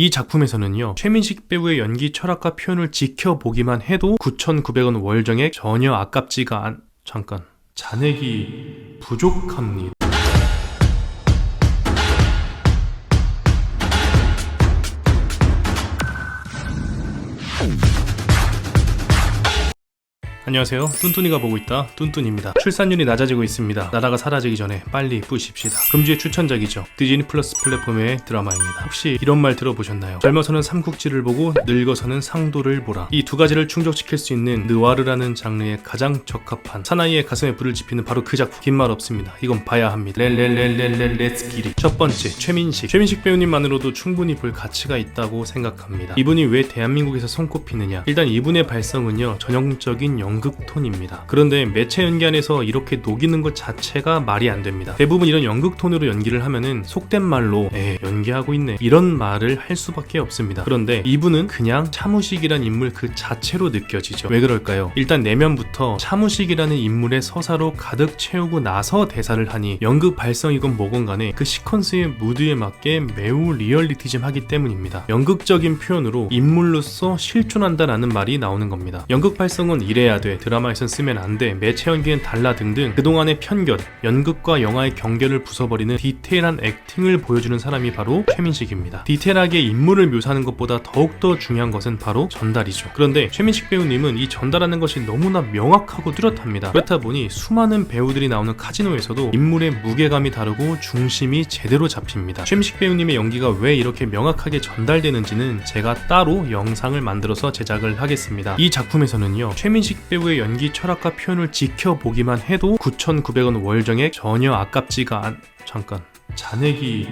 이 작품에서는요, 최민식 배우의 연기 철학과 표현을 지켜보기만 해도 9,900원 월정액 전혀 아깝지가 잠깐, 잔액이 부족합니다. 안녕하세요. 뚠뚠이가 보고 있다. 뚠뚠입니다. 출산율이 낮아지고 있습니다. 나라가 사라지기 전에 빨리 뿌십시다. 금주의 추천작이죠. 디즈니 플러스 플랫폼의 드라마입니다. 혹시 이런 말 들어보셨나요? 젊어서는 삼국지를 보고 늙어서는 상도를 보라. 이 두 가지를 충족시킬 수 있는 느와르라는 장르에 가장 적합한, 사나이의 가슴에 불을 지피는 바로 그 작품. 긴 말 없습니다. 이건 봐야 합니다. 렛츠 기릿. 첫 번째, 최민식 배우님만으로도 충분히 볼 가치가 있다고 생각합니다. 이분이 왜 대한민국에서 손꼽히느냐? 일단 이분의 발성은요, 전형적인 연극톤입니다. 그런데 매체 연기 안에서 이렇게 녹이는 것 자체가 말이 안 됩니다. 대부분 이런 연극톤으로 연기를 하면은 속된 말로 연기하고 있네, 이런 말을 할 수밖에 없습니다. 그런데 이분은 그냥 차무식이란 인물 그 자체로 느껴지죠. 왜 그럴까요? 일단 내면부터 차무식이라는 인물의 서사로 가득 채우고 나서 대사를 하니 연극 발성이건 뭐건 간에 그 시퀀스의 무드에 맞게 매우 리얼리티즘하기 때문입니다. 연극적인 표현으로 인물로서 실존한다라는 말이 나오는 겁니다. 연극 발성은 이래야 돼, 드라마에선 쓰면 안 돼, 매체 연기는 달라 등등 그동안의 편견, 연극과 영화의 경계를 부숴버리는 디테일한 액팅을 보여주는 사람이 바로 최민식입니다. 디테일하게 인물을 묘사하는 것보다 더욱더 중요한 것은 바로 전달이죠. 그런데 최민식 배우님은 이 전달하는 것이 너무나 명확하고 뚜렷합니다. 그렇다 보니 수많은 배우들이 나오는 카지노에서도 인물의 무게감이 다르고 중심이 제대로 잡힙니다. 최민식 배우님의 연기가 왜 이렇게 명확하게 전달되는지는 제가 따로 영상을 만들어서 제작을 하겠습니다. 이 작품에서는요, 최민식 배우의 연기 철학과 표현을 지켜보기만 해도 9,900원 월정액 전혀 아깝지가 잠깐, 잔액이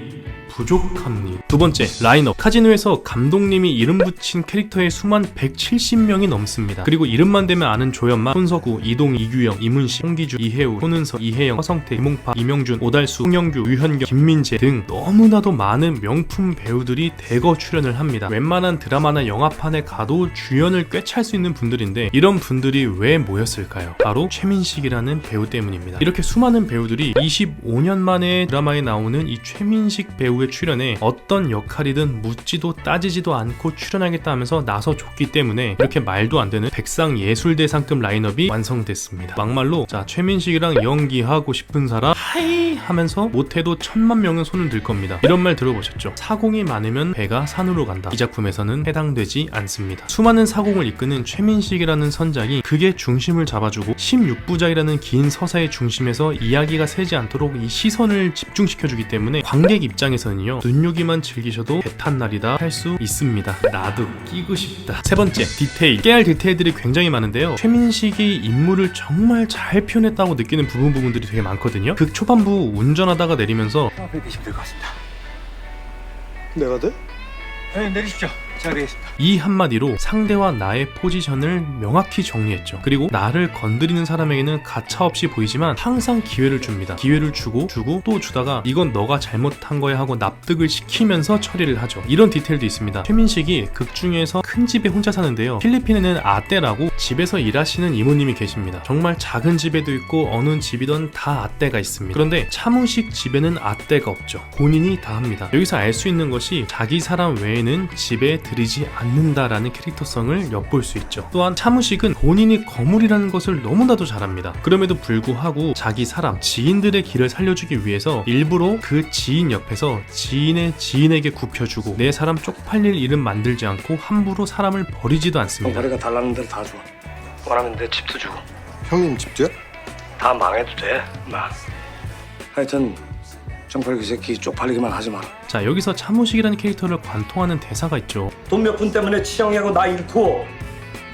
부족합니다. 두 번째, 라인업. 카지노에서 감독님이 이름 붙인 캐릭터의 수만 170명이 넘습니다. 그리고 이름만 대면 아는 조연만 손석구, 이동, 이규영, 이문식, 홍기주, 이혜우, 손은서, 이혜영, 허성태, 이몽파, 이명준, 오달수, 홍영규, 유현경, 김민재 등 너무나도 많은 명품 배우들이 대거 출연을 합니다. 웬만한 드라마나 영화판에 가도 주연을 꿰찰 수 있는 분들인데 이런 분들이 왜 모였을까요? 바로 최민식이라는 배우 때문입니다. 이렇게 수많은 배우들이 25년 만에 드라마에 나오는 이 최민식 배우의 출연에 어떤 역할이든 묻지도 따지지도 않고 출연하겠다 하면서 나서줬기 때문에 이렇게 말도 안 되는 백상예술대상급 라인업이 완성됐습니다. 막말로 자, 최민식이랑 연기하고 싶은 사람 하이 하면서 못해도 1,000만 명은 손을 들 겁니다. 이런 말 들어보셨죠? 사공이 많으면 배가 산으로 간다. 이 작품에서는 해당되지 않습니다. 수많은 사공을 이끄는 최민식이라는 선장이 극의 중심을 잡아주고 16부작이라는 긴 서사의 중심에서 이야기가 새지 않도록 이 시선을 집중시켜주기 때문에 관객 입장에서는요, 눈요기만 즐기셔도 배탄 날이다 할 수 있습니다. 나도 끼고 싶다. 세 번째, 디테일. 깨알 디테일들이 굉장히 많은데요, 최민식이 인물을 정말 잘 표현했다고 느끼는 부분들이 되게 많거든요. 극 초반부 운전하다가 내리면서 앞에 계시면 될 것 같습니다. 내가 돼? 네, 내리십시오. 제가 되겠습니다. 이 한마디로 상대와 나의 포지션을 명확히 정리했죠. 그리고 나를 건드리는 사람에게는 가차없이 보이지만 항상 기회를 줍니다. 기회를 주고 또 주다가 이건 너가 잘못한 거야 하고 납득을 시키면서 처리를 하죠. 이런 디테일도 있습니다. 최민식이 극 중에서 큰 집에 혼자 사는데요, 필리핀에는 아떼라고 집에서 일하시는 이모님이 계십니다. 정말 작은 집에도 있고 어느 집이든 다 아떼가 있습니다. 그런데 차무식 집에는 아떼가 없죠. 본인이 다 합니다. 여기서 알 수 있는 것이 자기 사람 외에는 집에 들이지 않는다라는 캐릭터성을 엿볼 수 있죠. 또한 차무식은 본인이 거물이라는 것을 너무나도 잘합니다. 그럼에도 불구하고 자기 사람, 지인들의 길을 살려주기 위해서 일부러 그 지인 옆에서 지인의 지인에게 굽혀주고 내 사람 쪽팔릴 일은 만들지 않고 함부로 사람을 버리지도 않습니다. 다리가 달라는 대로 다 줘. 원하면 내 집도 주고 형님 집도요? 다 망해도 돼. 하여튼 정팔 그 새끼 쪽팔리기만 하지 마라. 자, 여기서 차무식이라는 캐릭터를 관통하는 대사가 있죠. 돈 몇 푼 때문에 치영이하고 나 잃고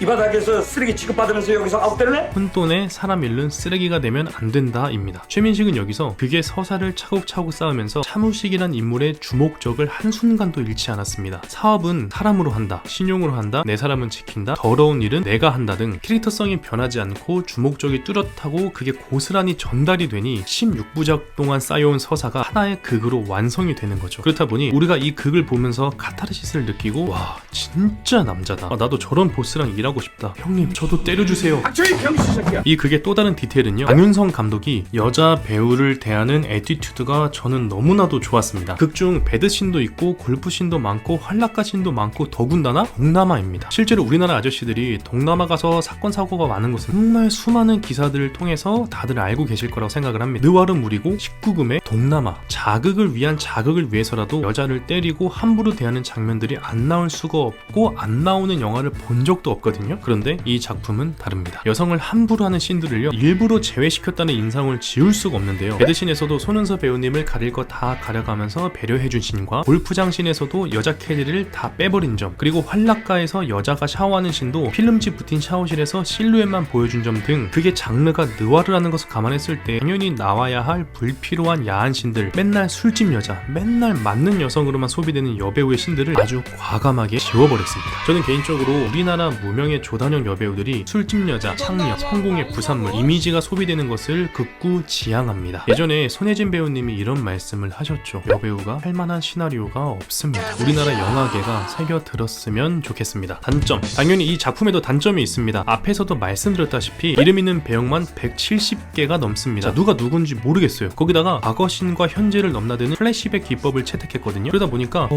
이 바닥에서 쓰레기 취급받으면서 여기서 아웃될래? 혼돈에 사람 잃는 쓰레기가 되면 안 된다입니다. 최민식은 여기서 극의 서사를 차곡차곡 쌓으면서 차무식이란 인물의 주목적을 한순간도 잃지 않았습니다. 사업은 사람으로 한다, 신용으로 한다, 내 사람은 지킨다, 더러운 일은 내가 한다 등 캐릭터성이 변하지 않고 주목적이 뚜렷하고 그게 고스란히 전달이 되니 16부작 동안 쌓여온 서사가 하나의 극으로 완성이 되는 거죠. 그렇다 보니 우리가 이 극을 보면서 카타르시스를 느끼고 와, 진짜 남자다. 아, 나도 저런 보스랑 일하고 싶다. 형님 저도 때려주세요. 저희 병신 새끼야. 이 극의 또 다른 디테일은요, 강윤성 감독이 여자 배우를 대하는 애티튜드가 저는 너무나도 좋았습니다. 극중 배드신도 있고 골프신도 많고 활락가신도 많고 더군다나 동남아입니다. 실제로 우리나라 아저씨들이 동남아 가서 사건 사고가 많은 것은 정말 수많은 기사들을 통해서 다들 알고 계실 거라고 생각을 합니다. 느와르물이고 19금의 동남아, 자극을 위한 자극을 위해서라도 여자를 때리고 함부로 대하는 장면들이 안 나올 수가 없고 안 나오는 영화를 본 적도 없거든요. 그런데 이 작품은 다릅니다. 여성을 함부로 하는 씬들을요 일부러 제외시켰다는 인상을 지울 수가 없는데요. 배드신에서도 손은서 배우님을 가릴 거 다 가려가면서 배려해준 씬과 골프장 씬에서도 여자 캐리를 다 빼버린 점, 그리고 활락가에서 여자가 샤워하는 씬도 필름지 붙인 샤워실에서 실루엣만 보여준 점 등, 그게 장르가 느와르라는 것을 감안했을 때 당연히 나와야 할 불필요한 야한 씬들, 맨날 술집 여자, 맨날 맞는 여성으로만 소비되는 여배우의 씬들을 아주 과감하게 지워버렸습니다. 저는 개인적으로 우리나라 무명의 조단형 여배우들이 술집 여자, 창녀, 성공의 부산물 이미지가 소비되는 것을 극구 지향합니다. 예전에 손예진 배우님이 이런 말씀을 하셨죠. 여배우가 할만한 시나리오가 없습니다. 우리나라 영화계가 새겨들었으면 좋겠습니다. 단점, 당연히 이 작품에도 단점이 있습니다. 앞에서도 말씀드렸다시피 이름 있는 배역만 170개가 넘습니다. 자, 누가 누군지 모르겠어요. 거기다가 과거신과 현재를 넘나드는 플래시백 기법을 채택했거든요. 그러다 보니까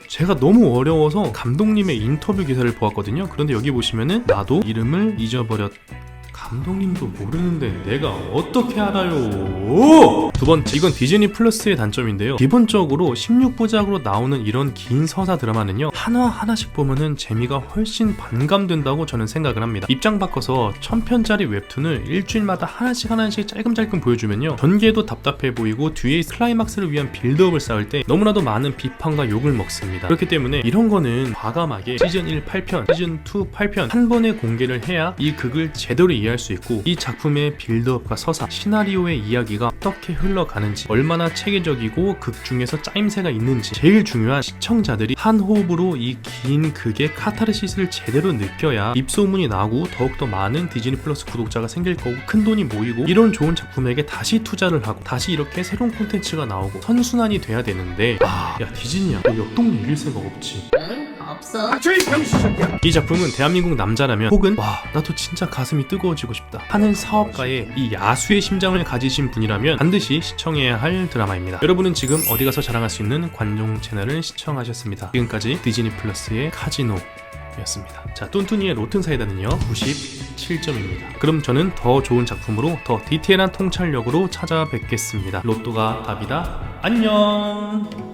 제가 너무 어려워서 감독님의 인터뷰 기사를 보았거든요. 그런데 여기 보시면은 나도 이름을 잊어버렸. 감독님도 모르는데 내가 어떻게 알아요? 두 번째, 이건 디즈니 플러스의 단점인데요. 기본적으로 16부작으로 나오는 이런 긴 서사 드라마는요 하나 하나씩 보면은 재미가 훨씬 반감된다고 저는 생각을 합니다. 입장 바꿔서 1000편짜리 웹툰을 일주일마다 하나씩 짧금 보여주면요 전개도 답답해 보이고 뒤에 클라이막스를 위한 빌드업을 쌓을 때 너무나도 많은 비판과 욕을 먹습니다. 그렇기 때문에 이런 거는 과감하게 시즌 1 8편, 시즌 2 8편 한 번에 공개를 해야 이 극을 제대로 이해할 수 있고, 이 작품의 빌드업과 서사, 시나리오의 이야기가 어떻게 흘러가는지, 얼마나 체계적이고 극 중에서 짜임새가 있는지, 제일 중요한 시청자들이 한 호흡으로 이 긴 극의 카타르시스를 제대로 느껴야 입소문이 나고 더욱더 많은 디즈니 플러스 구독자가 생길 거고 큰돈이 모이고 이런 좋은 작품에게 다시 투자를 하고 다시 이렇게 새로운 콘텐츠가 나오고 선순환이 돼야 되는데, 야 디즈니야, 너 옆 동네 이길 새가 없지. 없어. 저희 병신 새끼야. 이 작품은 대한민국 남자라면, 혹은 와 나도 진짜 가슴이 뜨거워지고 싶다 하는 사업가의 이 야수의 심장을 가지신 분이라면 반드시 시청해야 할 드라마입니다. 여러분은 지금 어디 가서 자랑할 수 있는 관종 채널을 시청하셨습니다. 지금까지 디즈니 플러스의 카지노 였습니다. 자, 뚠뚠이의 로튼 사이다는요 97점입니다. 그럼 저는 더 좋은 작품으로 더 디테일한 통찰력으로 찾아뵙겠습니다. 로또가 답이다. 안녕.